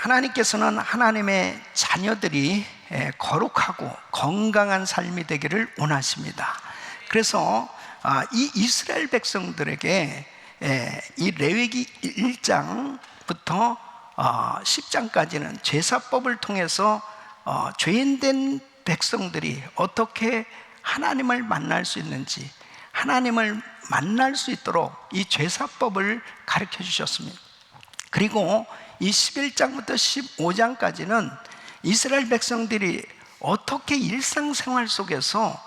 하나님께서는 하나님의 자녀들이 거룩하고 건강한 삶이 되기를 원하십니다. 그래서 이 이스라엘 백성들에게 이 레위기 1장부터 10장까지는 제사법을 통해서 죄인된 백성들이 어떻게 하나님을 만날 수 있는지, 하나님을 만날 수 있도록 이 제사법을 가르쳐 주셨습니다. 그리고 이 11장부터 15장까지는 이스라엘 백성들이 어떻게 일상생활 속에서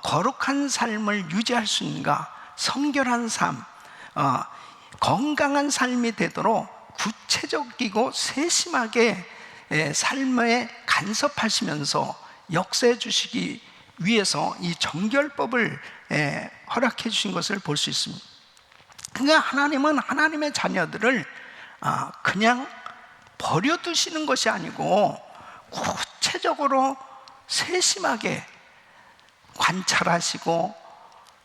거룩한 삶을 유지할 수 있는가, 성결한 삶, 건강한 삶이 되도록 구체적이고 세심하게 삶에 간섭하시면서 역사해 주시기 위해서 이 정결법을 허락해 주신 것을 볼 수 있습니다. 그러니까 하나님은 하나님의 자녀들을 그냥 버려두시는 것이 아니고 구체적으로 세심하게 관찰하시고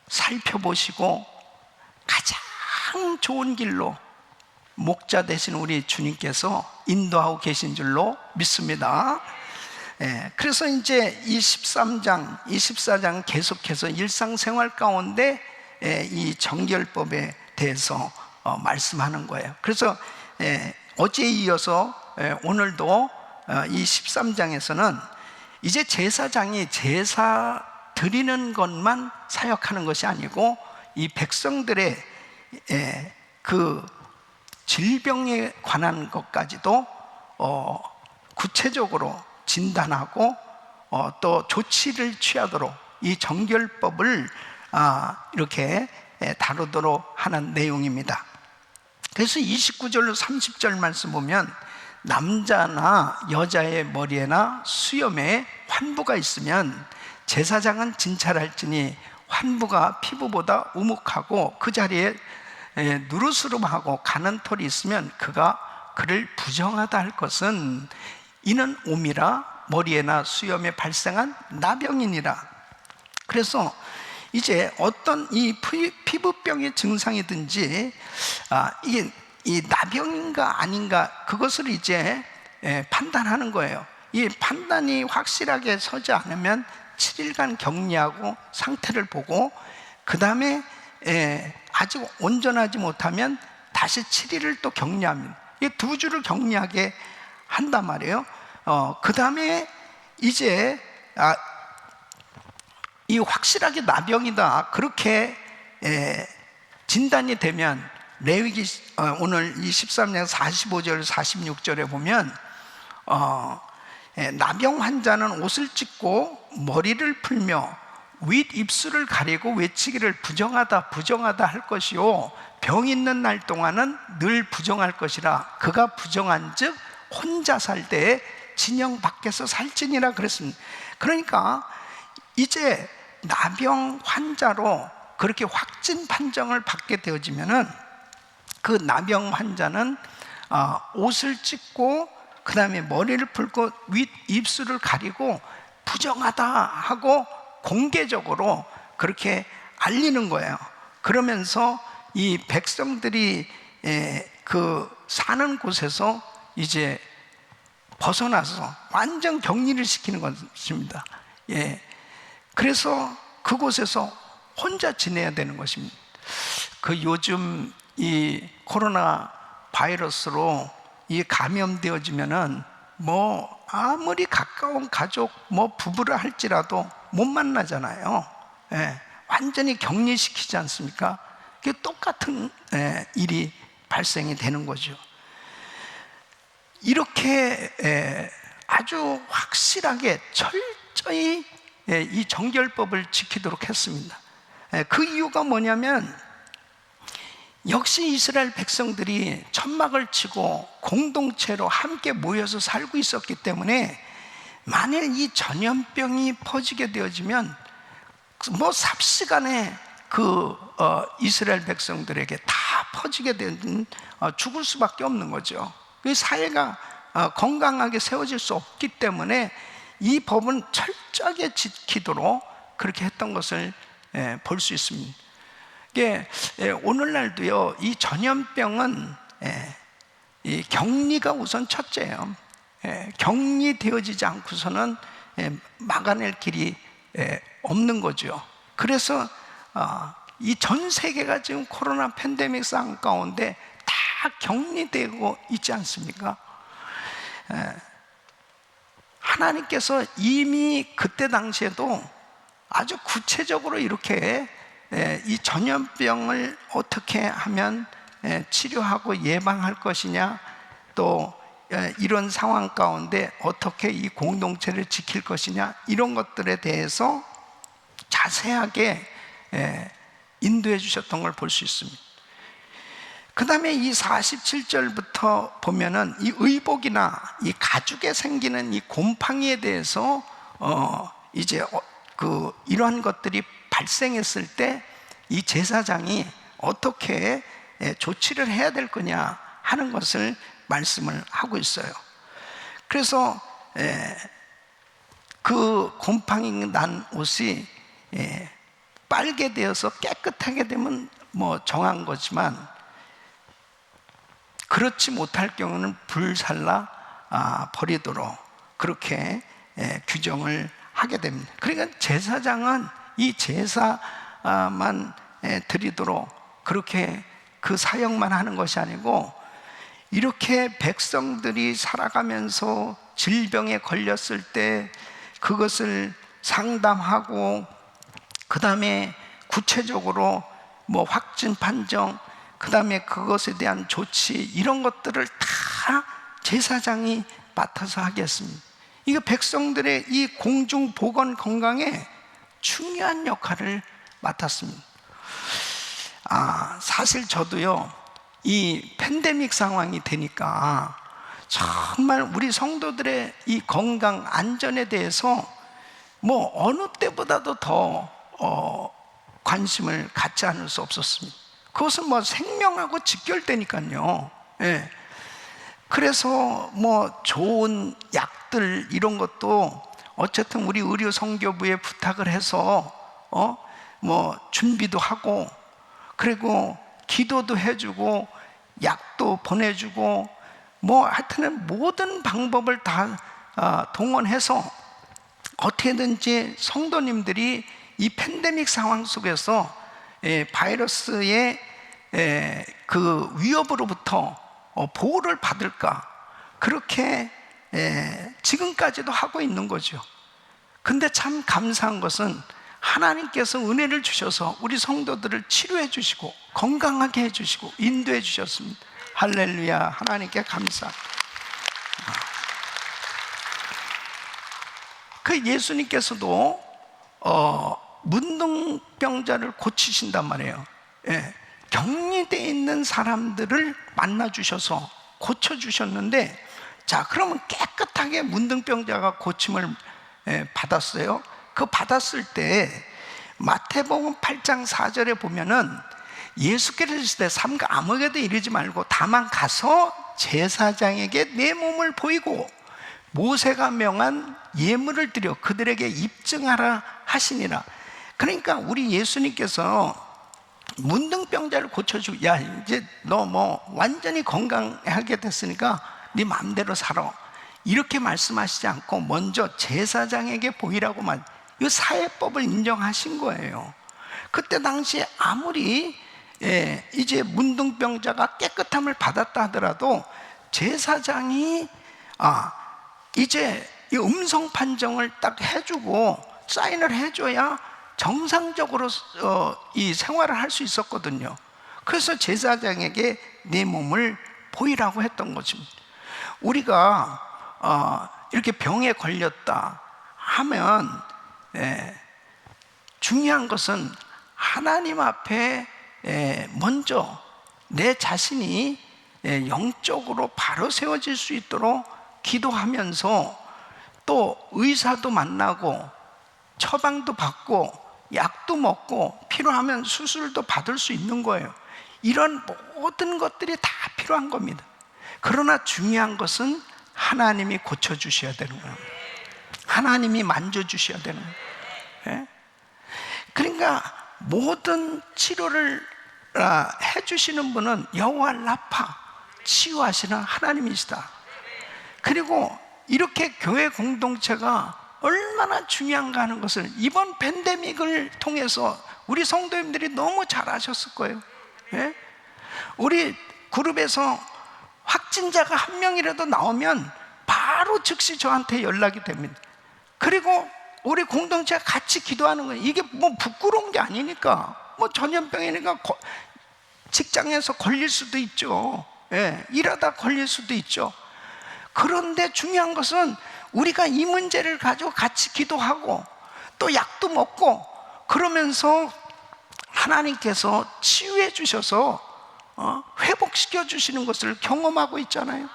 살펴보시고 가장 좋은 길로 목자 되신 우리 주님께서 인도하고 계신 줄로 믿습니다. 그래서 이제 이 13장, 24장 계속해서 일상생활 가운데 이 정결법에 대해서 말씀하는 거예요. 그래서 어제에 이어서 오늘도 이 13장에서는 이제 제사장이 제사 드리는 것만 사역하는 것이 아니고 이 백성들의 그 질병에 관한 것까지도 구체적으로 진단하고 또 조치를 취하도록 이 정결법을 이렇게 다루도록 하는 내용입니다. 그래서 29절로 30절 말씀 보면 남자나 여자의 머리에나 수염에 환부가 있으면 제사장은 진찰할지니 환부가 피부보다 우묵하고 그 자리에 누르스름하고 가는 털이 있으면 그가 그를 부정하다 할 것은 이는 오미라 머리에나 수염에 발생한 나병이니라. 그래서 이제 어떤 이 피부병의 증상이든지 이게 이 나병인가 아닌가 그것을 이제 판단하는 거예요. 이 판단이 확실하게 서지 않으면 7일간 격리하고 상태를 보고 그 다음에 아직 온전하지 못하면 다시 7일을 또 격리합니다. 이 2주를 격리하게 한단 말이에요. 그 다음에 이제 이 확실하게 나병이다 그렇게 진단이 되면 레위기 오늘 이 13장 45절 46절에 보면 나병 환자는 옷을 찢고 머리를 풀며 윗 입술을 가리고 외치기를 부정하다 부정하다 할 것이요 병 있는 날 동안은 늘 부정할 것이라 그가 부정한 즉 혼자 살 때에 진영 밖에서 살지니라 그랬습니다. 그러니까 이제 나병 환자로 그렇게 확진 판정을 받게 되어지면은 그 나병 환자는 옷을 찢고 그 다음에 머리를 풀고 윗 입술을 가리고 부정하다 하고 공개적으로 그렇게 알리는 거예요. 그러면서 이 백성들이 그 사는 곳에서 이제 벗어나서 완전 격리를 시키는 것입니다. 그래서 그곳에서 혼자 지내야 되는 것입니다. 그 요즘 이 코로나 바이러스로 이 감염되어지면은 뭐 아무리 가까운 가족 뭐 부부라 할지라도 못 만나잖아요. 완전히 격리시키지 않습니까? 그게 똑같은 일이 발생이 되는 거죠. 이렇게 아주 확실하게 철저히 이 정결법을 지키도록 했습니다. 그 이유가 뭐냐면 역시 이스라엘 백성들이 천막을 치고 공동체로 함께 모여서 살고 있었기 때문에 만일 이 전염병이 퍼지게 되어지면 뭐 삽시간에 그 이스라엘 백성들에게 다 퍼지게 되는 죽을 수밖에 없는 거죠. 그 사회가 건강하게 세워질 수 없기 때문에 이 법은 철저하게 지키도록 그렇게 했던 것을 볼 수 있습니다. 오늘날도요 이 전염병은 이 격리가 우선 첫째예요. 격리되어지지 않고서는 막아낼 길이 없는 거죠. 그래서 이 전 세계가 지금 코로나 팬데믹 상황 가운데 다 격리되고 있지 않습니까? 하나님께서 이미 그때 당시에도 아주 구체적으로 이렇게 이 전염병을 어떻게 하면 치료하고 예방할 것이냐, 또 이런 상황 가운데 어떻게 이 공동체를 지킬 것이냐, 이런 것들에 대해서 자세하게 인도해 주셨던 걸 볼 수 있습니다. 그 다음에 이 47절부터 보면은 이 의복이나 이 가죽에 생기는 이 곰팡이에 대해서 이제 이러한 것들이 발생했을 때 이 제사장이 어떻게 조치를 해야 될 거냐 하는 것을 말씀을 하고 있어요. 그래서 그 곰팡이 난 옷이 빨게 되어서 깨끗하게 되면 뭐 정한 거지만, 그렇지 못할 경우는 불살라 버리도록 그렇게 규정을 하게 됩니다. 그러니까 제사장은 이 제사만 드리도록 그렇게 그 사역만 하는 것이 아니고, 이렇게 백성들이 살아가면서 질병에 걸렸을 때 그것을 상담하고, 그 다음에 구체적으로 뭐 확진 판정, 그 다음에 그것에 대한 조치, 이런 것들을 다 제사장이 맡아서 하겠습니다. 이거 백성들의 이 공중 보건 건강에 중요한 역할을 맡았습니다. 사실 저도요, 이 팬데믹 상황이 되니까 정말 우리 성도들의 이 건강 안전에 대해서 뭐 어느 때보다도 더 관심을 갖지 않을 수 없었습니다. 그것은 뭐 생명하고 직결되니까요. 그래서 뭐 좋은 약들 이런 것도 어쨌든 우리 의료 선교부에 부탁을 해서 뭐 준비도 하고, 그리고 기도도 해주고 약도 보내주고, 뭐 하여튼 모든 방법을 다 동원해서 어떻게든지 성도님들이 이 팬데믹 상황 속에서 바이러스의 그 위협으로부터 보호를 받을까, 그렇게 지금까지도 하고 있는 거죠. 근데 참 감사한 것은 하나님께서 은혜를 주셔서 우리 성도들을 치료해 주시고 건강하게 해 주시고 인도해 주셨습니다. 할렐루야, 하나님께 감사. 그 예수님께서도 문둥병자를 고치신단 말이에요. 격리되어 있는 사람들을 만나 주셔서 고쳐 주셨는데, 자, 그러면 깨끗하게 문둥병자가 고침을 받았어요. 그 받았을 때 마태복음 8장 4절에 보면은 예수께서 삼가 아무에게도 이르지 말고 다만 가서 제사장에게 내 몸을 보이고 모세가 명한 예물을 드려 그들에게 입증하라 하시니라. 그러니까 우리 예수님께서 문둥병자를 고쳐주고, 야, 이제 너 뭐 완전히 건강하게 됐으니까 네 마음대로 살아, 이렇게 말씀하시지 않고 먼저 제사장에게 보이라고 이 사회법을 인정하신 거예요. 그때 당시에 아무리 이제 문둥병자가 깨끗함을 받았다 하더라도 제사장이 이제 이 음성 판정을 딱 해주고 사인을 해줘야 정상적으로 이 생활을 할 수 있었거든요. 그래서 제사장에게 내 몸을 보이라고 했던 것입니다. 우리가 이렇게 병에 걸렸다 하면 중요한 것은 하나님 앞에 먼저 내 자신이 영적으로 바로 세워질 수 있도록 기도하면서 또 의사도 만나고 처방도 받고 약도 먹고 필요하면 수술도 받을 수 있는 거예요. 이런 모든 것들이 다 필요한 겁니다. 그러나 중요한 것은 하나님이 고쳐주셔야 되는 거예요. 하나님이 만져주셔야 되는 거예요. 그러니까 모든 치료를 해주시는 분은 여호와 라파, 치유하시는 하나님이시다. 그리고 이렇게 교회 공동체가 얼마나 중요한가 하는 것을 이번 팬데믹을 통해서 우리 성도님들이 너무 잘 아셨을 거예요. 예? 우리 그룹에서 확진자가 한 명이라도 나오면 바로 즉시 저한테 연락이 됩니다. 그리고 우리 공동체가 같이 기도하는 거예요. 이게 뭐 부끄러운 게 아니니까. 뭐 전염병이니까 직장에서 걸릴 수도 있죠. 예, 일하다 걸릴 수도 있죠. 그런데 중요한 것은 우리가 이 문제를 가지고 같이 기도하고 또 약도 먹고 그러면서 하나님께서 치유해 주셔서 회복시켜 주시는 것을 경험하고 있잖아요.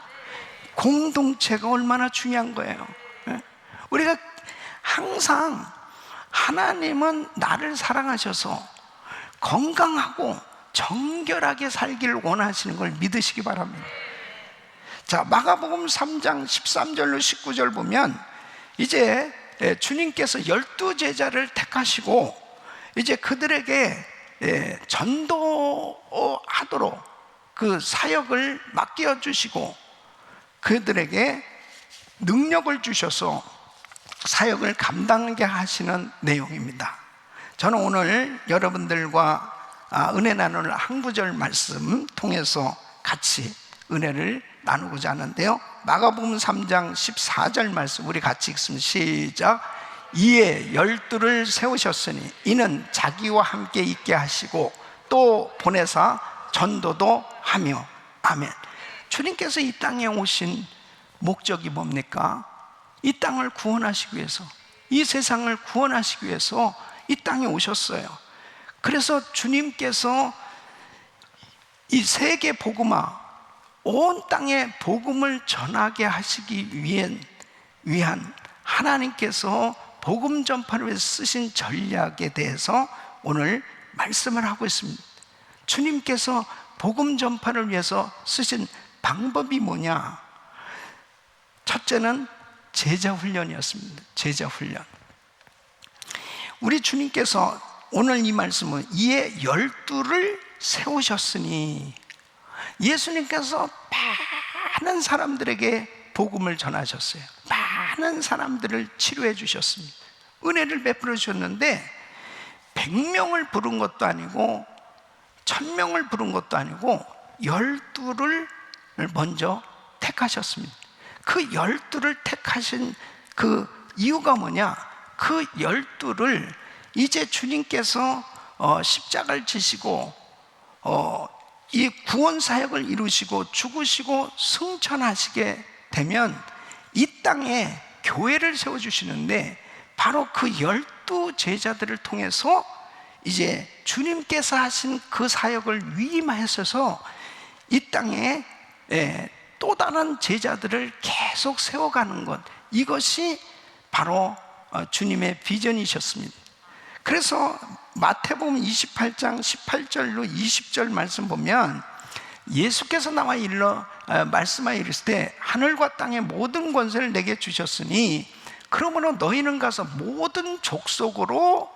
공동체가 얼마나 중요한 거예요. 우리가 항상 하나님은 나를 사랑하셔서 건강하고 정결하게 살기를 원하시는 걸 믿으시기 바랍니다. 자, 마가복음 3장 13절로 19절 보면 이제 주님께서 12제자를 택하시고 이제 그들에게 전도하도록 그 사역을 맡겨 주시고 그들에게 능력을 주셔서 사역을 감당하게 하시는 내용입니다. 저는 오늘 여러분들과 은혜 나눌 한 구절 말씀 통해서 같이 은혜를 나누고자 하는데요, 마가복음 3장 14절 말씀 우리 같이 읽습니다. 시작. 이에 12를 세우셨으니 이는 자기와 함께 있게 하시고 또 보내사 전도도 하며. 아멘. 주님께서 이 땅에 오신 목적이 뭡니까? 이 땅을 구원하시기 위해서, 이 세상을 구원하시기 위해서 이 땅에 오셨어요. 그래서 주님께서 이 세계 복음화, 온 땅에 복음을 전하게 하시기 위한 하나님께서 복음 전파를 위해서 쓰신 전략에 대해서 오늘 말씀을 하고 있습니다. 주님께서 복음 전파를 위해서 쓰신 방법이 뭐냐? 첫째는 제자 훈련이었습니다. 제자 훈련. 우리 주님께서 오늘 이 말씀은 이에 12를 세우셨으니, 예수님께서 많은 사람들에게 복음을 전하셨어요. 많은 사람들을 치료해 주셨습니다. 은혜를 베풀어 주셨는데 100명을 부른 것도 아니고 1000명을 부른 것도 아니고 12를 먼저 택하셨습니다. 그 12를 택하신 그 이유가 뭐냐? 그 12를 이제 주님께서 십자가를 지시고 이 구원 사역을 이루시고 죽으시고 승천하시게 되면 이 땅에 교회를 세워주시는데, 바로 그 12 제자들을 통해서 이제 주님께서 하신 그 사역을 위임하셔서 이 땅에 또 다른 제자들을 계속 세워가는 것, 이것이 바로 주님의 비전이셨습니다. 그래서 마태복음 28장 18절로 20절 말씀 보면 예수께서 나와 말씀하여 이르실 때 하늘과 땅의 모든 권세를 내게 주셨으니 그러므로 너희는 가서 모든 족속으로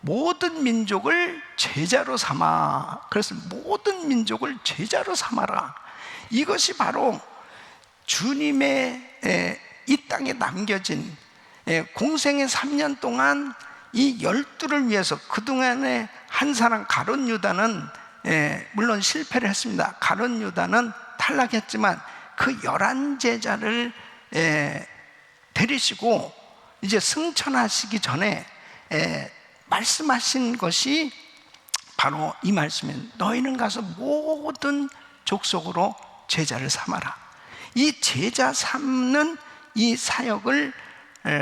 모든 민족을 제자로 삼아. 그래서 모든 민족을 제자로 삼아라. 이것이 바로 주님의 이 땅에 남겨진 공생의 3년 동안 이 12를 위해서, 그동안에 한 사람 가룟 유다는 물론 실패를 했습니다. 가룟 유다는 탈락했지만 그 11제자를 데리시고 이제 승천하시기 전에 말씀하신 것이 바로 이 말씀입니다. 너희는 가서 모든 족속으로 제자를 삼아라. 이 제자 삼는 이 사역을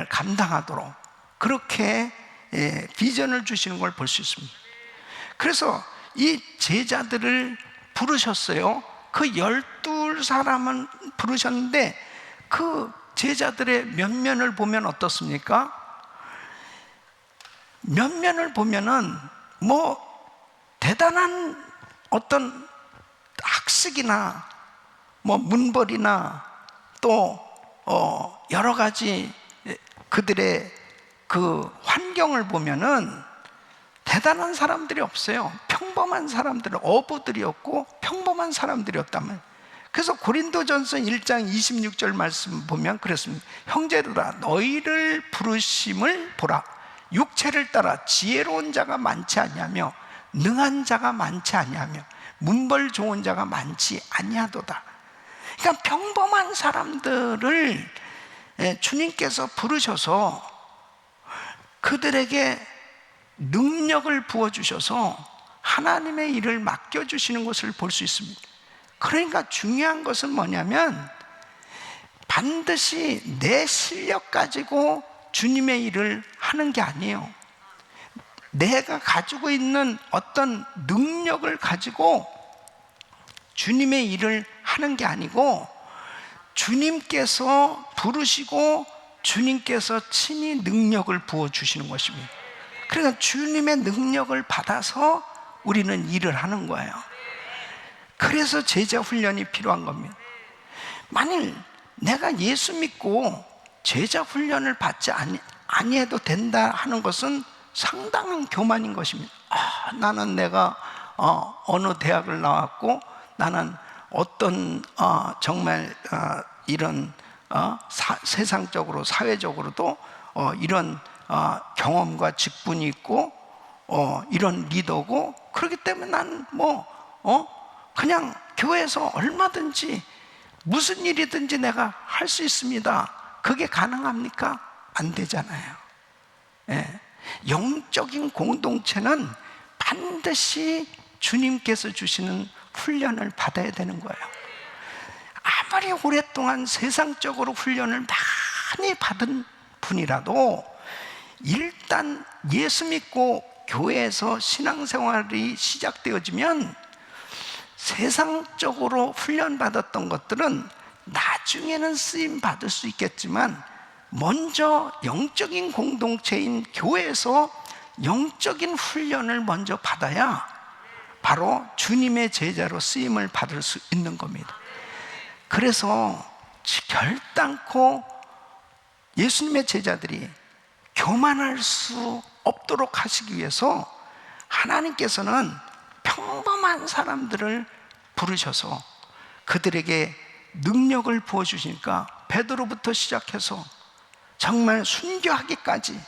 감당하도록 그렇게 비전을 주시는 걸 볼 수 있습니다. 그래서 이 제자들을 부르셨어요. 그 12사람은 부르셨는데 그 제자들의 면면을 보면 어떻습니까? 면면을 보면은 뭐 대단한 어떤 학식이나 뭐 문벌이나 또 여러 가지 그들의 그 환경을 보면은 대단한 사람들이 없어요. 평범한 사람들, 어부들이었고 평범한 사람들이었다면, 그래서 고린도전서 1장 26절 말씀 보면 그렇습니다. 형제들아, 너희를 부르심을 보라. 육체를 따라 지혜로운 자가 많지 아니하며 능한 자가 많지 아니하며 문벌 좋은 자가 많지 아니하도다. 그러니까 평범한 사람들을 주님께서 부르셔서 그들에게 능력을 부어주셔서 하나님의 일을 맡겨주시는 것을 볼 수 있습니다. 그러니까 중요한 것은 뭐냐면 반드시 내 실력 가지고 주님의 일을 하는 게 아니에요. 내가 가지고 있는 어떤 능력을 가지고 주님의 일을 하는 게 아니고 주님께서 부르시고 주님께서 친히 능력을 부어주시는 것입니다. 그러니까 주님의 능력을 받아서 우리는 일을 하는 거예요. 그래서 제자 훈련이 필요한 겁니다. 만일 내가 예수 믿고 제자 훈련을 받지 아니해도 된다 하는 것은 상당한 교만인 것입니다. 나는 내가 어느 대학을 나왔고 나는 어떤 정말 이런 세상적으로 사회적으로도 이런 경험과 직분이 있고 이런 리더고 그렇기 때문에 나는 그냥 교회에서 얼마든지 무슨 일이든지 내가 할 수 있습니다. 그게 가능합니까? 안 되잖아요. 영적인 공동체는 반드시 주님께서 주시는 훈련을 받아야 되는 거예요. 아무리 오랫동안 세상적으로 훈련을 많이 받은 분이라도 일단 예수 믿고 교회에서 신앙생활이 시작되어지면 세상적으로 훈련받았던 것들은 나중에는 쓰임 받을 수 있겠지만 먼저 영적인 공동체인 교회에서 영적인 훈련을 먼저 받아야 바로 주님의 제자로 쓰임을 받을 수 있는 겁니다. 그래서 결단코 예수님의 제자들이 교만할 수 없도록 하시기 위해서 하나님께서는 평범한 사람들을 부르셔서 그들에게 능력을 부어주시니까 베드로부터 시작해서 정말 순교하기까지,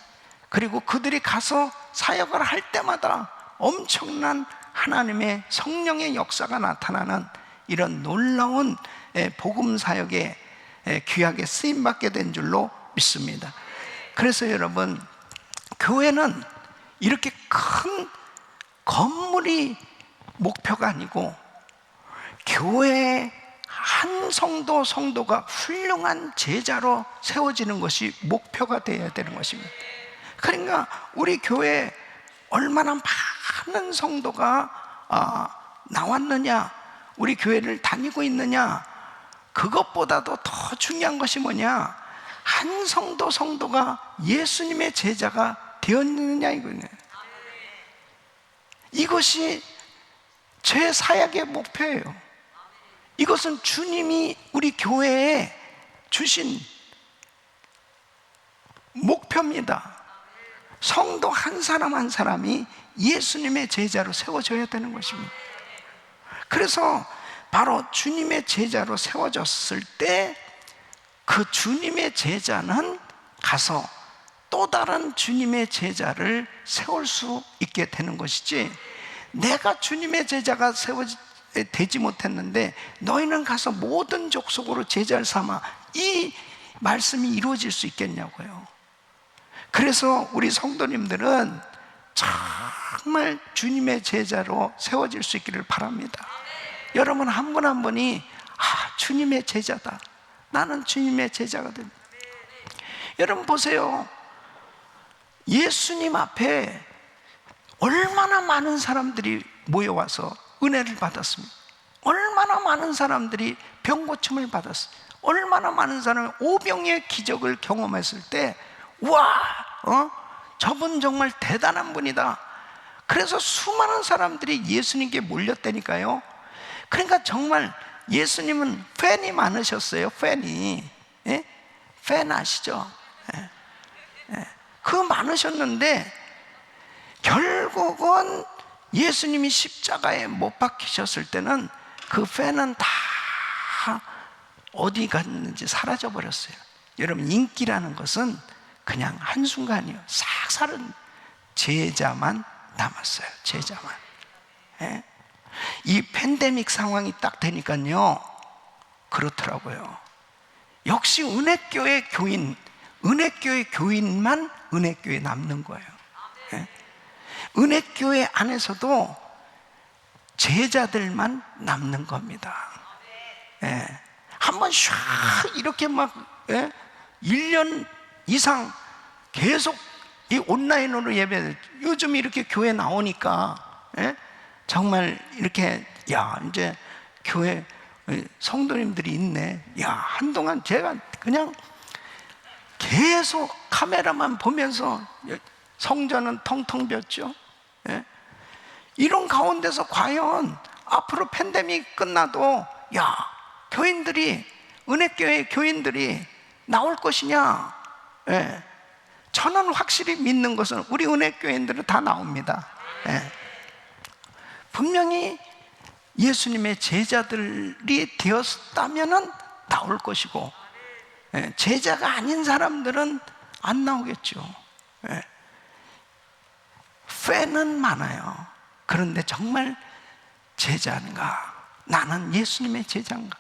그리고 그들이 가서 사역을 할 때마다 엄청난 하나님의 성령의 역사가 나타나는 이런 놀라운 복음 사역에 귀하게 쓰임받게 된 줄로 믿습니다. 그래서 여러분, 교회는 이렇게 큰 건물이 목표가 아니고 교회의 한 성도가 훌륭한 제자로 세워지는 것이 목표가 되어야 되는 것입니다. 그러니까 우리 교회에 얼마나 많은 성도가 나왔느냐, 우리 교회를 다니고 있느냐, 그것보다도 더 중요한 것이 뭐냐, 한 성도가 예수님의 제자가 되었느냐 이거예요. 이것이 제 사역의 목표예요. 이것은 주님이 우리 교회에 주신 목표입니다. 성도 한 사람 한 사람이 예수님의 제자로 세워져야 되는 것입니다. 그래서 바로 주님의 제자로 세워졌을 때 그 주님의 제자는 가서 또 다른 주님의 제자를 세울 수 있게 되는 것이지, 내가 주님의 제자가 되지 못했는데 너희는 가서 모든 족속으로 제자를 삼아, 이 말씀이 이루어질 수 있겠냐고요. 그래서 우리 성도님들은 정말 주님의 제자로 세워질 수 있기를 바랍니다. 여러분 한 분 한 분이 주님의 제자다, 나는 주님의 제자가 됩니다. 여러분 보세요, 예수님 앞에 얼마나 많은 사람들이 모여와서 은혜를 받았습니다. 얼마나 많은 사람들이 병고침을 받았어요. 얼마나 많은 사람이 오병의 기적을 경험했을 때 와, 저분 정말 대단한 분이다. 그래서 수많은 사람들이 예수님께 몰렸다니까요. 그러니까 정말 예수님은 팬이 많으셨어요. 팬이, 팬 아시죠? 그 많으셨는데 결국은 예수님이 십자가에 못 박히셨을 때는 그 팬은 다 어디 갔는지 사라져 버렸어요. 여러분, 인기라는 것은 그냥 한순간이요. 싹 사라진 제자만 남았어요. 제자만. 예? 이 팬데믹 상황이 딱 되니까요, 그렇더라고요. 역시 은혜교회 교인, 은혜교회 교인만 은혜교회에 남는 거예요. 예? 은혜교회 안에서도 제자들만 남는 겁니다. 예. 한번 샥 이렇게 막 1년 이상 계속 이 온라인으로 예배, 요즘 이렇게 교회 나오니까 정말 이렇게 이제 교회 성도님들이 있네. 한동안 제가 그냥 계속 카메라만 보면서 성전은 텅텅 비었죠. 이런 가운데서 과연 앞으로 팬데믹 끝나도 교인들이, 은혜교회 교인들이 나올 것이냐? 저는 확실히 믿는 것은 우리 은혜교인들은 다 나옵니다. 분명히 예수님의 제자들이 되었다면 나올 것이고, 제자가 아닌 사람들은 안 나오겠죠. 팬은 많아요. 그런데 정말 제자인가? 나는 예수님의 제자인가?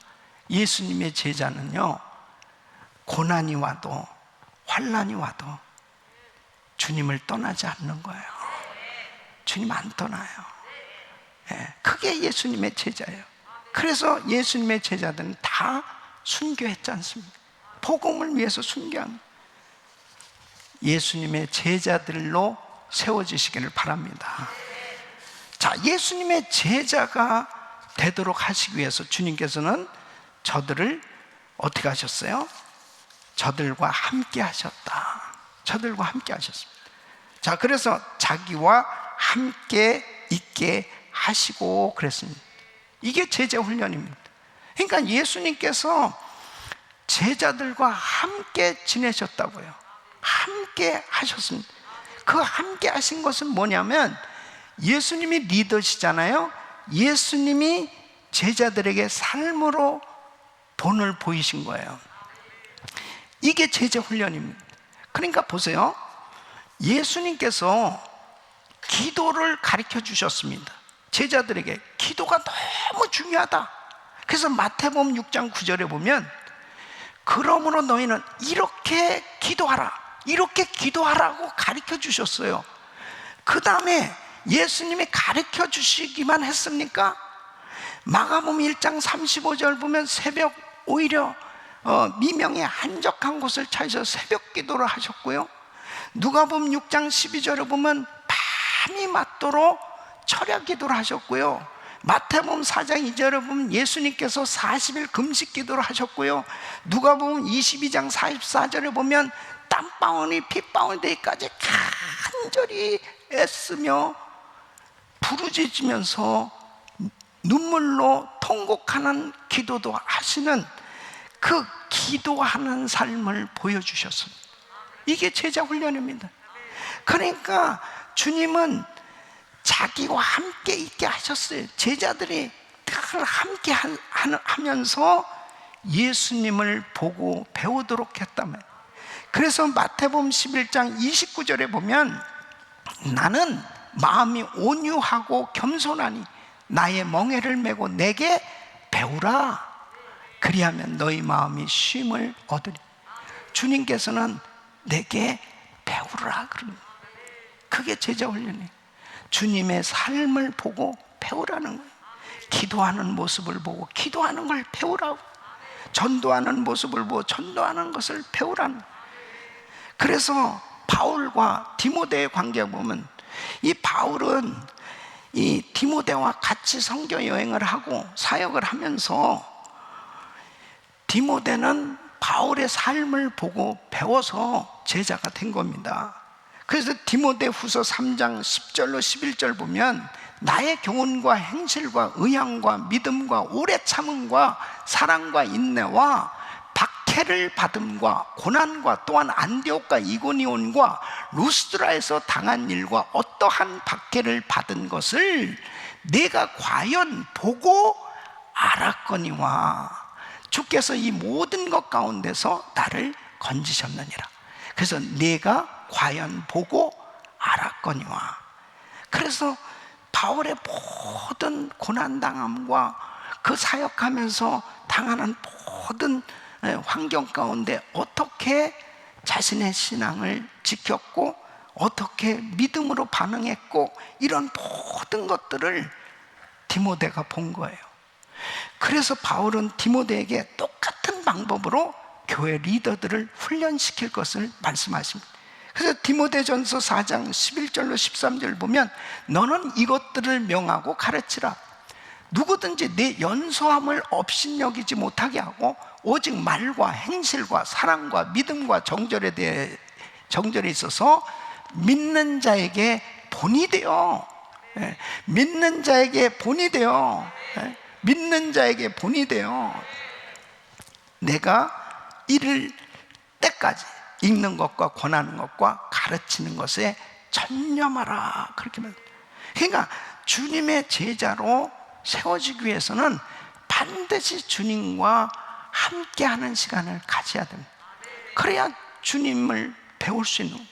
예수님의 제자는요, 고난이 와도 환난이 와도 주님을 떠나지 않는 거예요. 주님 안 떠나요. 그게 예수님의 제자예요. 그래서 예수님의 제자들은 다 순교했지 않습니까? 복음을 위해서 순교한 예수님의 제자들로 세워지시기를 바랍니다. 자, 예수님의 제자가 되도록 하시기 위해서 주님께서는 저들을 어떻게 하셨어요? 저들과 함께 하셨다. 저들과 함께 하셨습니다. 자, 그래서 자기와 함께 있게 하시고 그랬습니다. 이게 제자 훈련입니다. 그러니까 예수님께서 제자들과 함께 지내셨다고요. 함께 하셨습니다. 그 함께 하신 것은 뭐냐면, 예수님이 리더시잖아요. 예수님이 제자들에게 삶으로 본을 보이신 거예요. 이게 제자 훈련입니다. 그러니까 보세요. 예수님께서 기도를 가르쳐 주셨습니다. 제자들에게 기도가 너무 중요하다. 그래서 마태복음 6장 9절에 보면, 그러므로 너희는 이렇게 기도하라, 이렇게 기도하라고 가르쳐 주셨어요. 그 다음에 예수님이 가르쳐 주시기만 했습니까? 마가복음 1장 35절 보면 새벽, 오히려 미명에 한적한 곳을 찾아서 새벽 기도를 하셨고요. 누가복음 6장 12절에 보면 밤이 맞도록 철야 기도를 하셨고요. 마태복음 4장 2절에 보면 예수님께서 40일 금식 기도를 하셨고요. 누가복음 22장 44절에 보면 땀방울이 핏방울 되기까지 간절히 애쓰며 부르짖으면서 눈물로 통곡하는 기도도 하시는, 그 기도하는 삶을 보여주셨습니다. 이게 제자 훈련입니다. 그러니까 주님은 자기와 함께 있게 하셨어요. 제자들이 늘 함께 하면서 예수님을 보고 배우도록 했다며. 그래서 마태복음 11장 29절에 보면, 나는 마음이 온유하고 겸손하니 나의 멍에를 메고 내게 배우라. 그리하면 너희 마음이 쉼을 얻으리. 주님께서는 내게 배우라 그럽니다. 그게 제자 훈련이에요. 주님의 삶을 보고 배우라는 거예요. 기도하는 모습을 보고 기도하는 걸 배우라고, 전도하는 모습을 보고 전도하는 것을 배우라는 거예요. 그래서 바울과 디모데의 관계를 보면, 이 바울은 이 디모데와 같이 선교 여행을 하고 사역을 하면서, 디모데는 바울의 삶을 보고 배워서 제자가 된 겁니다. 그래서 디모데 후서 3장 10절로 11절 보면, 나의 교훈과 행실과 의향과 믿음과 오래 참음과 사랑과 인내와 박해를 받음과 고난과, 또한 안디옥과 이고니온과 루스드라에서 당한 일과 어떠한 박해를 받은 것을 내가 과연 보고 알았거니와, 주께서 이 모든 것 가운데서 나를 건지셨느니라. 그래서 내가 과연 보고 알았거니와. 그래서 바울의 모든 고난당함과 그 사역하면서 당하는 모든 환경 가운데 어떻게 자신의 신앙을 지켰고 어떻게 믿음으로 반응했고, 이런 모든 것들을 디모데가 본 거예요. 그래서 바울은 디모데에게 똑같은 방법으로 교회 리더들을 훈련시킬 것을 말씀하십니다. 그래서 디모데전서 4장 11절로 13절 보면 너는 이것들을 명하고 가르치라. 누구든지 내 연소함을 업신여기지 못하게 하고 오직 말과 행실과 사랑과 믿음과 정절에 있어서 믿는 자에게 본이 되어, 믿는 자에게 본이 되어, 믿는 자에게 본이 되어 내가 이를 때까지 읽는 것과 권하는 것과 가르치는 것에 전념하라. 그렇게 말. 그러니까 주님의 제자로 세워지기 위해서는 반드시 주님과 함께하는 시간을 가져야 됩니다. 그래야 주님을 배울 수 있는.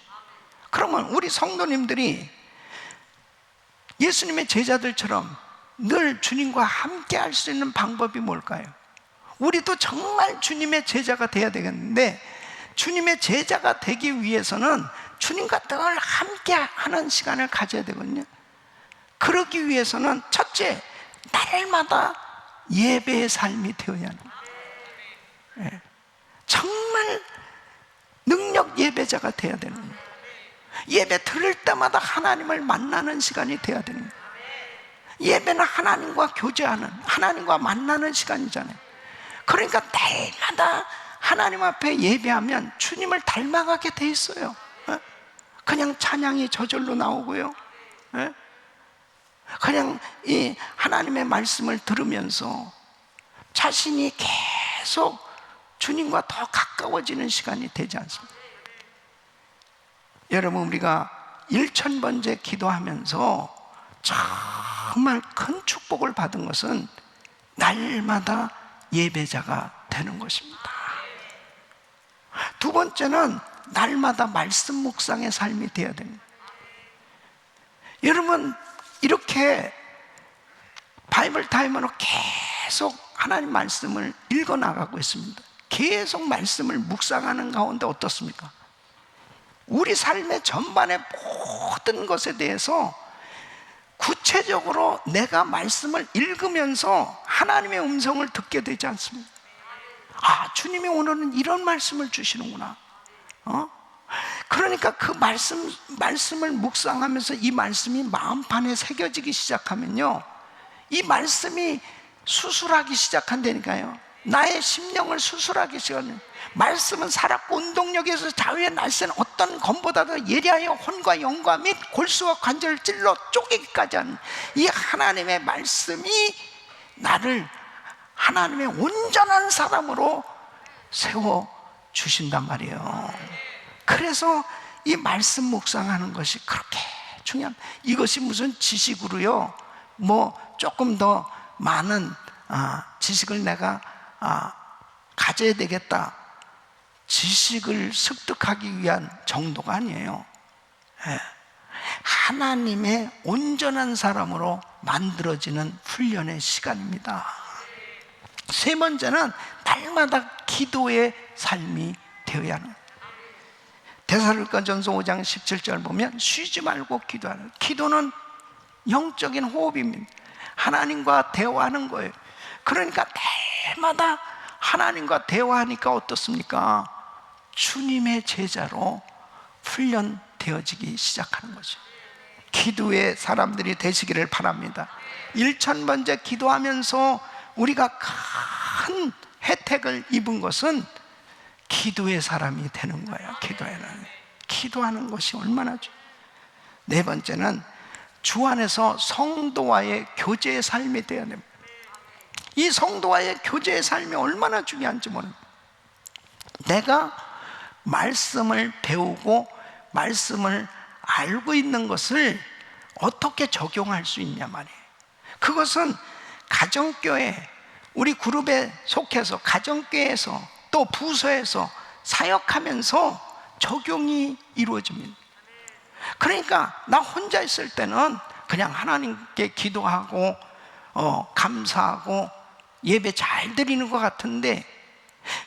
그러면 우리 성도님들이 예수님의 제자들처럼 늘 주님과 함께할 수 있는 방법이 뭘까요? 우리도 정말 주님의 제자가 돼야 되겠는데, 주님의 제자가 되기 위해서는 주님과 늘 함께하는 시간을 가져야 되거든요. 그러기 위해서는 첫째, 날마다 예배의 삶이 되어야 하는 거예요. 정말 능력 예배자가 되어야 되는 거예요. 예배 들을 때마다 하나님을 만나는 시간이 되어야 되는 거예요. 예배는 하나님과 교제하는, 하나님과 만나는 시간이잖아요. 그러니까 날마다 하나님 앞에 예배하면 주님을 닮아가게 돼 있어요. 그냥 찬양이 저절로 나오고요, 그냥 이 하나님의 말씀을 들으면서 자신이 계속 주님과 더 가까워지는 시간이 되지 않습니까? 여러분, 우리가 1000번째 기도하면서 정말 큰 축복을 받은 것은 날마다 예배자가 되는 것입니다. 두 번째는 날마다 말씀 묵상의 삶이 되어야 됩니다. 여러분, 이렇게 바이블 타임으로 계속 하나님 말씀을 읽어 나가고 있습니다. 계속 말씀을 묵상하는 가운데 어떻습니까? 우리 삶의 전반의 모든 것에 대해서 구체적으로 내가 말씀을 읽으면서 하나님의 음성을 듣게 되지 않습니까? 아, 주님이 오늘은 이런 말씀을 주시는구나. 그러니까 그 말씀을 묵상하면서 이 말씀이 마음판에 새겨지기 시작하면요, 이 말씀이 수술하기 시작한다니까요. 나의 심령을 수술하기 시작하는. 말씀은 살았고 운동력에서 자유의 날쌘 어떤 검보다도 예리하여 혼과 영과 및 골수와 관절을 찔러 쪼개기까지 하는 이 하나님의 말씀이 나를 하나님의 온전한 사람으로 세워주신단 말이에요. 그래서 이 말씀 묵상하는 것이 그렇게 중요한, 이것이 무슨 지식으로요, 뭐 조금 더 많은 지식을 내가 가져야 되겠다, 지식을 습득하기 위한 정도가 아니에요. 하나님의 온전한 사람으로 만들어지는 훈련의 시간입니다. 세 번째는 날마다 기도의 삶이 되어야 하는. 데살로니가전서 5장 17절 보면 쉬지 말고 기도하는. 기도는 영적인 호흡입니다. 하나님과 대화하는 거예요. 그러니까 날마다 하나님과 대화하니까 어떻습니까? 주님의 제자로 훈련되어지기 시작하는 거죠. 기도의 사람들이 되시기를 바랍니다. 1000번째 기도하면서 우리가 큰 혜택을 입은 것은 기도의 사람이 되는 거예요. 기도하는 것이 얼마나 중요해요. 네 번째는 주 안에서 성도와의 교제의 삶이 되어야 됩니다. 이 성도와의 교제의 삶이 얼마나 중요한지 모릅니다. 내가 말씀을 배우고 말씀을 알고 있는 것을 어떻게 적용할 수 있냐 말이에요. 그것은 가정교회, 우리 그룹에 속해서 가정교회에서 또 부서에서 사역하면서 적용이 이루어집니다. 그러니까 나 혼자 있을 때는 그냥 하나님께 기도하고 감사하고 예배 잘 드리는 것 같은데,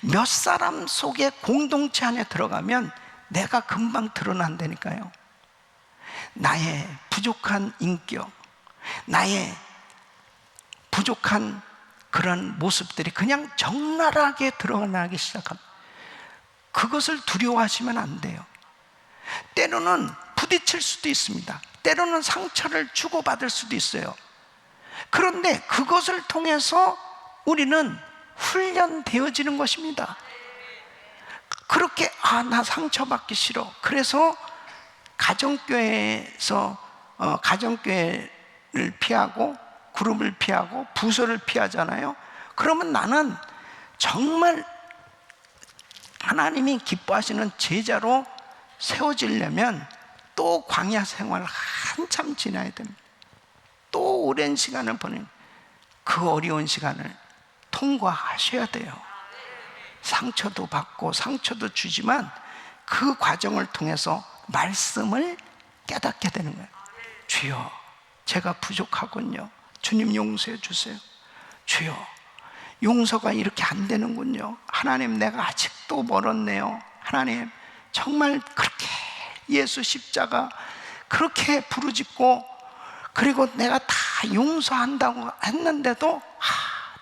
몇 사람 속에 공동체 안에 들어가면 내가 금방 드러난다니까요. 나의 부족한 인격, 나의 부족한 그런 모습들이 그냥 적나라하게 드러나기 시작합니다. 그것을 두려워하시면 안 돼요. 때로는 부딪힐 수도 있습니다. 때로는 상처를 주고받을 수도 있어요. 그런데 그것을 통해서 우리는 훈련되어지는 것입니다. 그렇게 나 상처받기 싫어. 그래서 가정교회에서 가정교회를 피하고 그룹을 피하고 부서를 피하잖아요. 그러면 나는 정말 하나님이 기뻐하시는 제자로 세워지려면 또 광야 생활을 한참 지나야 됩니다. 또 오랜 시간을 보내는 그 어려운 시간을 통과하셔야 돼요. 상처도 받고 상처도 주지만 그 과정을 통해서 말씀을 깨닫게 되는 거예요. 주여, 제가 부족하군요. 주님 용서해 주세요. 주여, 용서가 이렇게 안 되는군요. 하나님, 내가 아직도 멀었네요. 하나님, 정말 그렇게 예수 십자가 그렇게 부르짖고, 그리고 내가 다 용서한다고 했는데도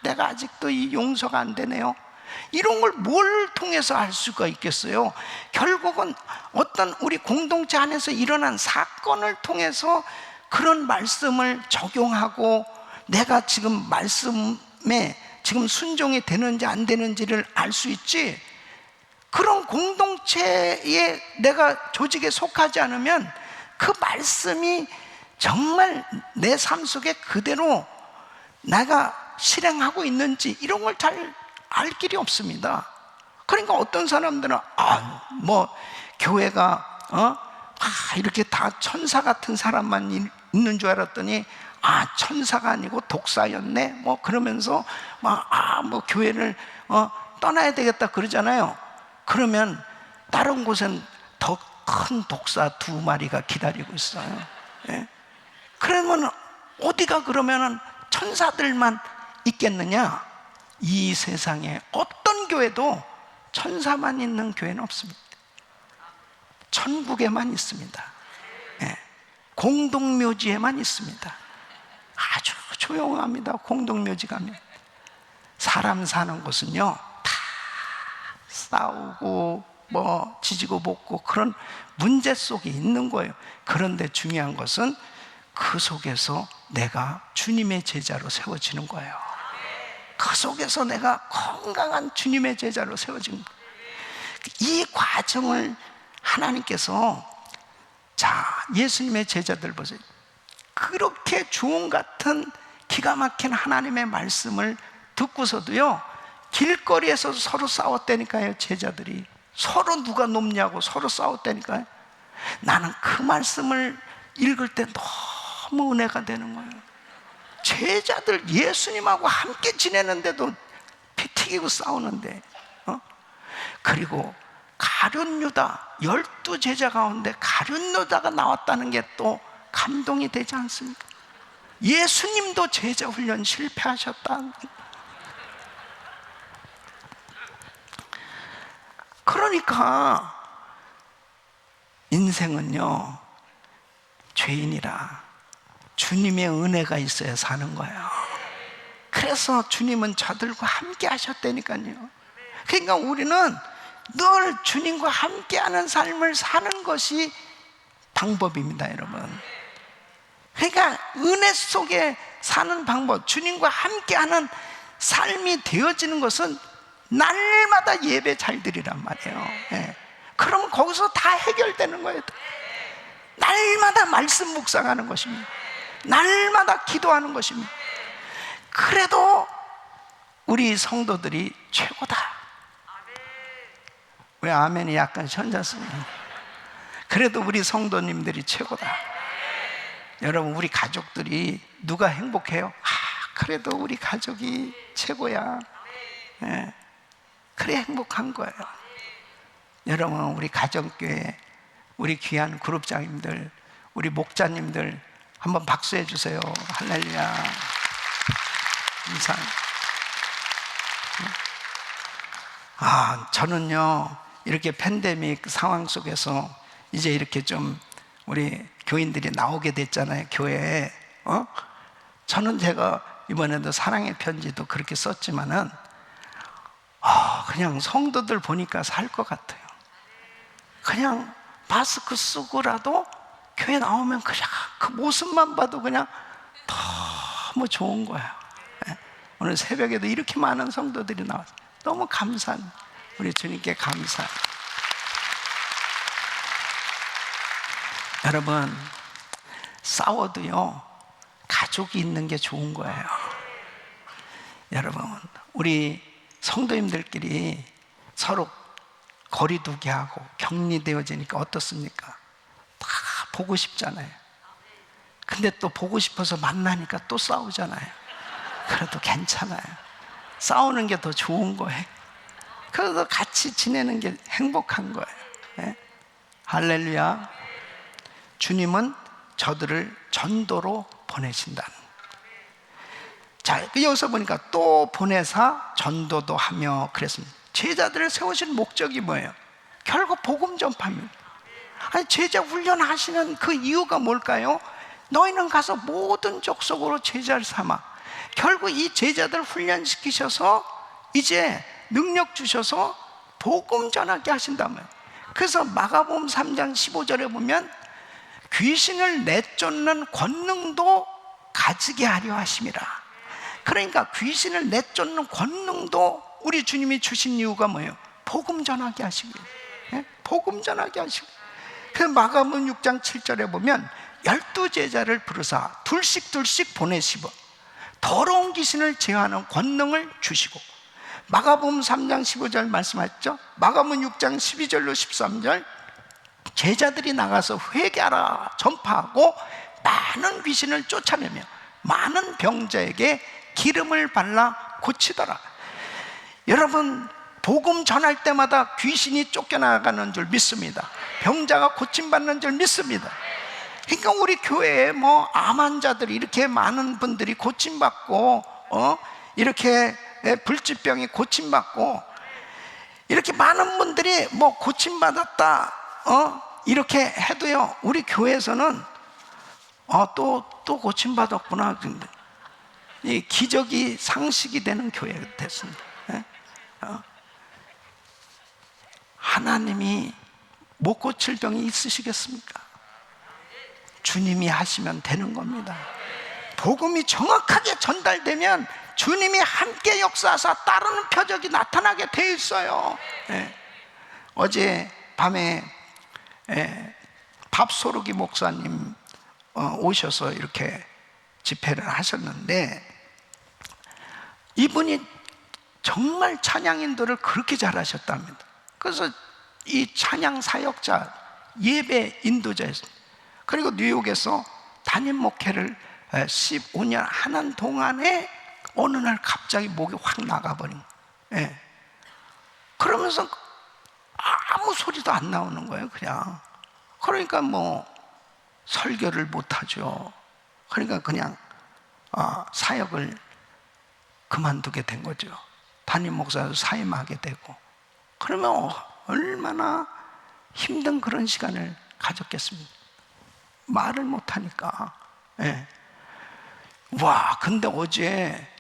내가 아직도 이 용서가 안 되네요. 이런 걸 뭘 통해서 알 수가 있겠어요? 결국은 어떤 우리 공동체 안에서 일어난 사건을 통해서 그런 말씀을 적용하고 내가 지금 말씀에 지금 순종이 되는지 안 되는지를 알 수 있지, 그런 공동체에 내가 조직에 속하지 않으면 그 말씀이 정말 내 삶 속에 그대로 내가 실행하고 있는지 이런 걸 잘 알 길이 없습니다. 그러니까 어떤 사람들은 교회가 이렇게 다 천사 같은 사람만 있는 줄 알았더니 천사가 아니고 독사였네 그러면서 교회를 떠나야 되겠다 그러잖아요. 그러면 다른 곳엔 더 큰 독사 2마리가 기다리고 있어요. 예? 그러면 어디가 그러면은 천사들만 있겠느냐? 이 세상에 어떤 교회도 천사만 있는 교회는 없습니다. 천국에만 있습니다. 예. 공동묘지에만 있습니다. 아주 조용합니다. 공동묘지 가면 사람 사는 곳은요 다 싸우고 지지고 볶고 그런 문제 속에 있는 거예요. 그런데 중요한 것은 그 속에서 내가 주님의 제자로 세워지는 거예요. 그 속에서 내가 건강한 주님의 제자로 세워지는 거예요. 이 과정을 하나님께서, 예수님의 제자들 보세요. 그렇게 주홍 같은 기가 막힌 하나님의 말씀을 듣고서도요 길거리에서 서로 싸웠다니까요. 제자들이 서로 누가 높냐고 서로 싸웠다니까요. 나는 그 말씀을 읽을 때 너무 은혜가 되는 거예요. 제자들 예수님하고 함께 지내는데도 피 튀기고 싸우는데 그리고 가룟 유다 12제자 가운데 가룟 유다가 나왔다는 게 또 감동이 되지 않습니까? 예수님도 제자 훈련 실패하셨다. 그러니까 인생은요 죄인이라 주님의 은혜가 있어야 사는 거예요. 그래서 주님은 저들과 함께 하셨다니까요. 그러니까 우리는 늘 주님과 함께하는 삶을 사는 것이 방법입니다, 여러분. 그러니까 은혜 속에 사는 방법, 주님과 함께하는 삶이 되어지는 것은 날마다 예배 잘 드리란 말이에요. 예. 그러면 거기서 다 해결되는 거예요. 날마다 말씀 묵상하는 것입니다. 날마다 기도하는 것입니다. 그래도 우리 성도들이 최고다. 왜 아멘이 약간 현자습니다. 그래도 우리 성도님들이 최고다. 여러분, 우리 가족들이 누가 행복해요? 그래도 우리 가족이 최고야. 예. 그래 행복한 거예요. 여러분, 우리 가정교회, 우리 귀한 그룹장님들, 우리 목자님들 한번 박수해 주세요. 할렐루야. 감사합니다. 저는요, 이렇게 팬데믹 상황 속에서 이제 이렇게 좀 우리 교인들이 나오게 됐잖아요, 교회에. 저는 제가 이번에도 사랑의 편지도 그렇게 썼지만은, 그냥 성도들 보니까 살 것 같아요. 그냥 마스크 쓰고라도 교회 나오면 그냥 그 모습만 봐도 그냥 너무 좋은 거예요. 오늘 새벽에도 이렇게 많은 성도들이 나왔어요. 너무 감사합니다. 우리 주님께 감사합니다. 여러분, 싸워도요, 가족이 있는 게 좋은 거예요. 여러분, 우리 성도님들끼리 서로 거리두기 하고 격리되어지니까 어떻습니까? 다 보고 싶잖아요. 근데 또 보고 싶어서 만나니까 또 싸우잖아요. 그래도 괜찮아요. 싸우는 게 더 좋은 거예요. 그래도 같이 지내는 게 행복한 거예요. 네? 할렐루야. 주님은 저들을 전도로 보내신다는. 자, 여기서 보니까 또 보내사 전도도 하며 그랬습니다. 제자들을 세우신 목적이 뭐예요? 결국 복음 전파입니다. 아니, 제자 훈련하시는 그 이유가 뭘까요? 너희는 가서 모든 족속으로 제자를 삼아. 결국 이 제자들 훈련시키셔서 이제 능력 주셔서 복음 전하게 하신다면. 그래서 마가복음 3장 15절에 보면 귀신을 내쫓는 권능도 가지게 하려 하심이라. 그러니까 귀신을 내쫓는 권능도 우리 주님이 주신 이유가 뭐예요? 복음 전하게 하시기 위해서. 복음 전하게 하시기 위해서. 그 마가복음 6장 7절에 보면 12제자를 부르사 둘씩 보내시고 더러운 귀신을 제어하는 권능을 주시고, 마가복음 3장 15절 말씀하셨죠? 마가복음 6장 12절로 13절 제자들이 나가서 회개하라 전파하고 많은 귀신을 쫓아내며 많은 병자에게 기름을 발라 고치더라. 여러분, 복음 전할 때마다 귀신이 쫓겨나가는 줄 믿습니다. 병자가 고침받는 줄 믿습니다. 그러니까 우리 교회에 암 환자들이 이렇게 많은 분들이 고침받고, 이렇게 불치병이 고침받고, 이렇게 많은 분들이 고침받았다, 이렇게 해도요, 우리 교회에서는 또 고침받았구나. 이 기적이 상식이 되는 교회가 됐습니다. 하나님이 못 고칠 병이 있으시겠습니까? 주님이 하시면 되는 겁니다. 복음이 정확하게 전달되면 주님이 함께 역사하사 따르는 표적이 나타나게 돼 있어요. 어제 밤에 밥소르기 목사님 오셔서 이렇게 집회를 하셨는데, 이분이 정말 찬양 인도를 그렇게 잘하셨답니다. 그래서 이 찬양 사역자, 예배 인도자였습니다. 그리고 뉴욕에서 담임 목회를 15년 하는 동안에 어느 날 갑자기 목이 확 나가버린 거예요. 그러면서 아무 소리도 안 나오는 거예요, 그냥. 그러니까 설교를 못하죠. 그러니까 그냥 사역을 그만두게 된 거죠. 담임 목사도 사임하게 되고. 그러면 얼마나 힘든 그런 시간을 가졌겠습니까? 말을 못하니까. 와, 근데 어제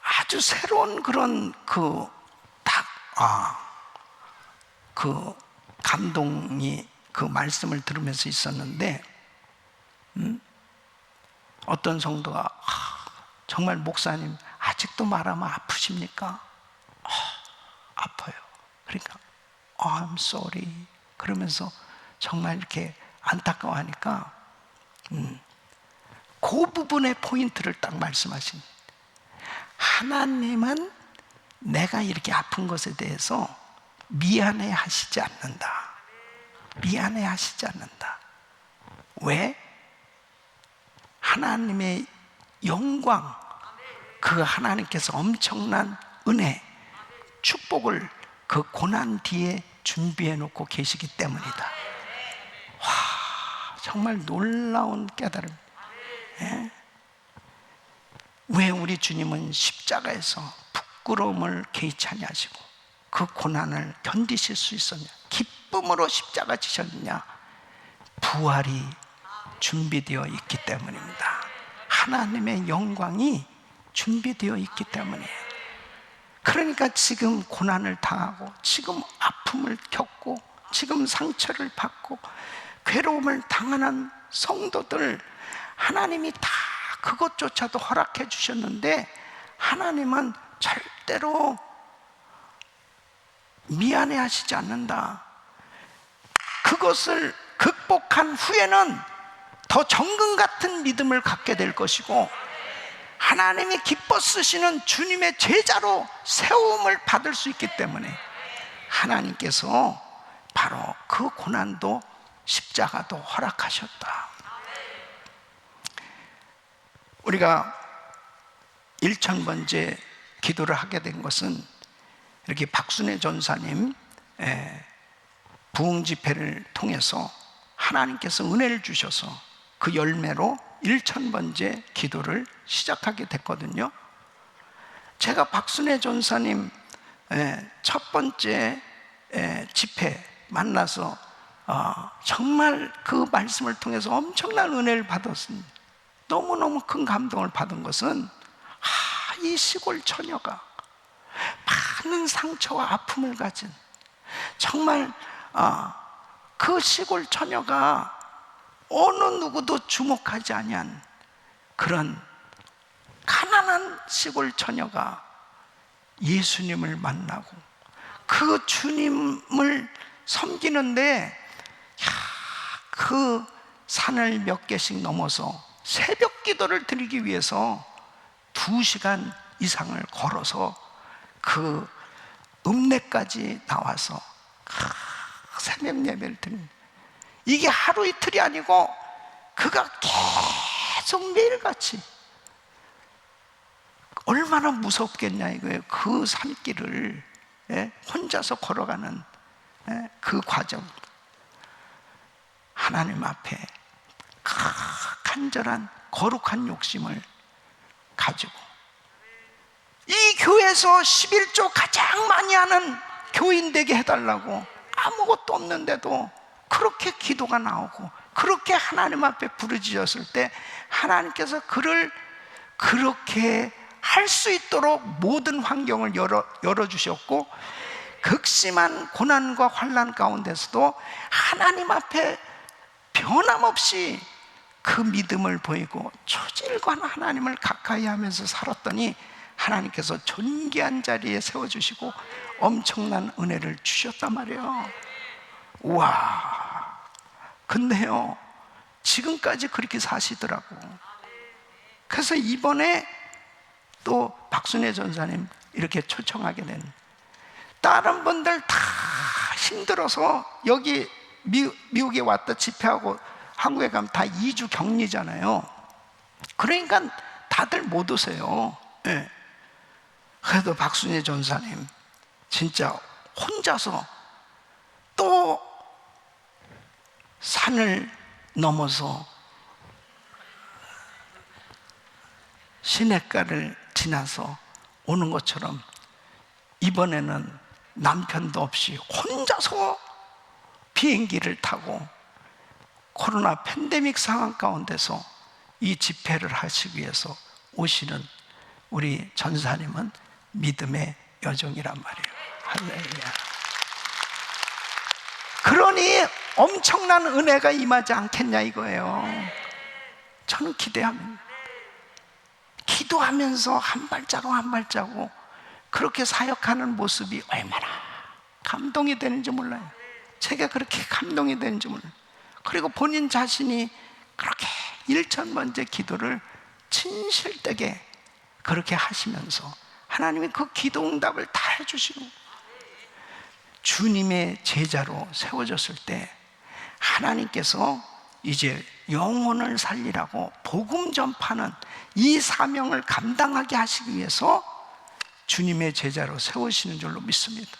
아주 새로운 그런 그 감동이 그 말씀을 들으면서 있었는데, 어떤 성도가 정말 목사님 아직도 말하면 아프십니까? 아파요. 그러니까 I'm sorry 그러면서 정말 이렇게 안타까워하니까 그 부분의 포인트를 딱 말씀하신, 하나님은 내가 이렇게 아픈 것에 대해서 미안해 하시지 않는다. 미안해 하시지 않는다. 왜? 하나님의 영광, 그 하나님께서 엄청난 은혜, 축복을 그 고난 뒤에 준비해 놓고 계시기 때문이다. 와, 정말 놀라운 깨달음. 예? 왜 우리 주님은 십자가에서 부끄러움을 개의치 아니하시고 그 고난을 견디실 수 있었냐? 기쁨으로 십자가 지셨느냐? 부활이 준비되어 있기 때문입니다. 하나님의 영광이 준비되어 있기 때문이에요. 그러니까 지금 고난을 당하고, 지금 아픔을 겪고, 지금 상처를 받고 괴로움을 당하는 성도들, 하나님이 다 그것조차도 허락해 주셨는데 하나님은 절대로 미안해 하시지 않는다. 그것을 극복한 후에는 더 정금 같은 믿음을 갖게 될 것이고, 하나님이 기뻐 쓰시는 주님의 제자로 세움을 받을 수 있기 때문에 하나님께서 바로 그 고난도 십자가도 허락하셨다. 우리가 1000번째 기도를 하게 된 것은 이렇게 박순애 전사님 부흥 집회를 통해서 하나님께서 은혜를 주셔서 그 열매로 1000번째 기도를 시작하게 됐거든요. 제가 박순애 전사님 첫 번째 집회 만나서 정말 그 말씀을 통해서 엄청난 은혜를 받았습니다. 너무너무 큰 감동을 받은 것은 이 시골 처녀가 많은 상처와 아픔을 가진, 정말 그 시골 처녀가 어느 누구도 주목하지 아니한 그런 가난한 시골 처녀가 예수님을 만나고 그 주님을 섬기는데 그 산을 몇 개씩 넘어서 새벽 기도를 드리기 위해서 2시간 이상을 걸어서 그 읍내까지 나와서 새벽 예배를 드립니다. 이게 하루 이틀이 아니고 그가 계속 매일같이, 얼마나 무섭겠냐 이거예요. 그 산길을 혼자서 걸어가는 그 과정, 하나님 앞에 간절한 거룩한 욕심을 가지고, 이 교회에서 11조 가장 많이 하는 교인 되게 해달라고 아무것도 없는데도 그렇게 기도가 나오고 그렇게 하나님 앞에 부르짖었을 때 하나님께서 그를 그렇게 할 수 있도록 모든 환경을 열어주셨고, 극심한 고난과 환난 가운데서도 하나님 앞에 변함없이 그 믿음을 보이고 초질관 하나님을 가까이 하면서 살았더니 하나님께서 존귀한 자리에 세워주시고 엄청난 은혜를 주셨단 말이에요. 우와, 근데요 지금까지 그렇게 사시더라고. 그래서 이번에 또 박순애 전사님 이렇게 초청하게 된, 다른 분들 다 힘들어서 여기 미국에 왔다 집회하고 한국에 가면 다 2주 격리잖아요. 그러니까 다들 못 오세요. 네. 그래도 박순애 전사님 진짜 혼자서 또 산을 넘어서 시냇가를 지나서 오는 것처럼 이번에는 남편도 없이 혼자서 비행기를 타고 코로나 팬데믹 상황 가운데서 이 집회를 하시기 위해서 오시는 우리 전사님은 믿음의 여정이란 말이에요. 할렐루야. 그러니 엄청난 은혜가 임하지 않겠냐 이거예요. 저는 기대합니다. 기도하면서 한 발자국 한 발자국 그렇게 사역하는 모습이 얼마나 감동이 되는지 몰라요. 제가 그렇게 감동이 되는지 몰라요. 그리고 본인 자신이 그렇게 1000번째 기도를 진실되게 그렇게 하시면서 하나님이 그 기도 응답을 다 해주시고 주님의 제자로 세워졌을 때 하나님께서 이제 영혼을 살리라고 복음 전파는 이 사명을 감당하게 하시기 위해서 주님의 제자로 세우시는 줄로 믿습니다.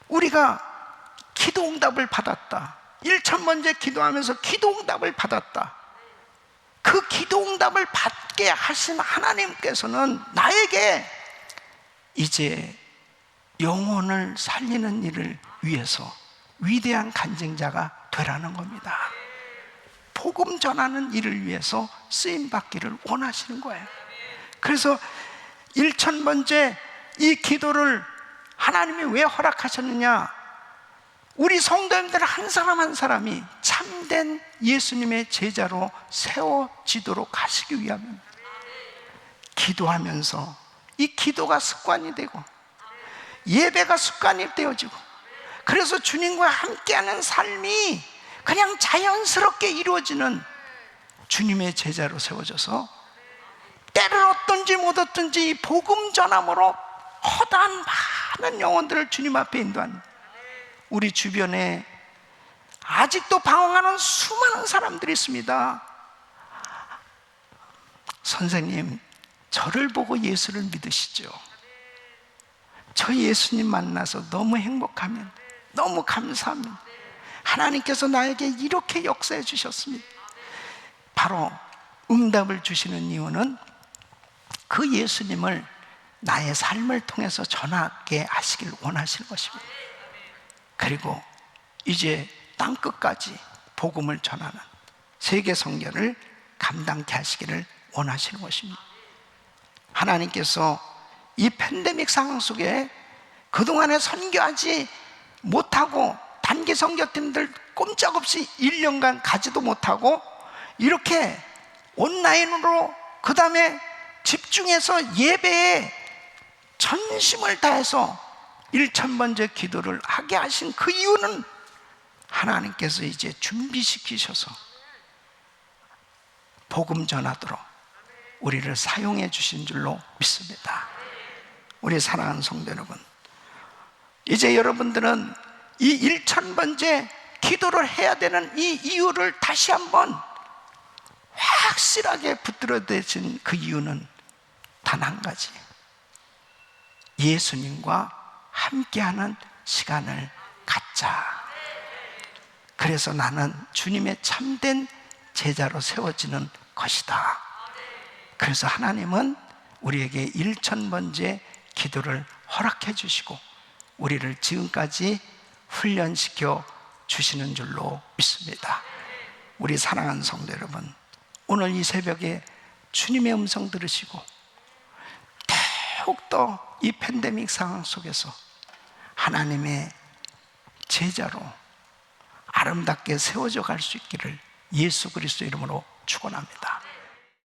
우리가 기도 응답을 받았다, 1000번째 기도하면서 기도 응답을 받았다. 그 기도 응답을 받게 하신 하나님께서는 나에게 이제 영혼을 살리는 일을 위해서 위대한 간증자가 되라는 겁니다. 복음 전하는 일을 위해서 쓰임받기를 원하시는 거예요. 그래서 1000번째 이 기도를 하나님이 왜 허락하셨느냐? 우리 성도님들 한 사람 한 사람이 참된 예수님의 제자로 세워지도록 하시기 위함입니다. 기도하면서 이 기도가 습관이 되고 예배가 습관이 되어지고, 그래서 주님과 함께하는 삶이 그냥 자연스럽게 이루어지는 주님의 제자로 세워져서 때를 얻든지 못 얻든지 이 복음 전함으로 허다한 많은 영혼들을 주님 앞에 인도하는, 우리 주변에 아직도 방황하는 수많은 사람들이 있습니다. 선생님, 저를 보고 예수를 믿으시죠? 저 예수님 만나서 너무 행복하면, 너무 감사합니다. 하나님께서 나에게 이렇게 역사해 주셨습니다. 바로 응답을 주시는 이유는 그 예수님을 나의 삶을 통해서 전하게 하시길 원하시는 것입니다. 그리고 이제 땅끝까지 복음을 전하는 세계 선교를 감당케 하시기를 원하시는 것입니다. 하나님께서 이 팬데믹 상황 속에 그동안에 선교하지 못하고 단기 선교팀들 꼼짝없이 1년간 가지도 못하고 이렇게 온라인으로 그 다음에 집중해서 예배에 전심을 다해서 1000번째 기도를 하게 하신 그 이유는 하나님께서 이제 준비시키셔서 복음 전하도록 우리를 사용해 주신 줄로 믿습니다. 우리 사랑하는 성도 여러분, 이제 여러분들은 이 1000번째 기도를 해야 되는 이 이유를 다시 한번 확실하게 붙들어대신 그 이유는 단 한 가지, 예수님과 함께하는 시간을 갖자. 그래서 나는 주님의 참된 제자로 세워지는 것이다. 그래서 하나님은 우리에게 1000번째 기도를 허락해 주시고 우리를 지금까지 훈련시켜 주시는 줄로 믿습니다. 우리 사랑하는 성도 여러분, 오늘 이 새벽에 주님의 음성 들으시고 더욱더 이 팬데믹 상황 속에서 하나님의 제자로 아름답게 세워져 갈 수 있기를 예수 그리스도 이름으로 축원합니다.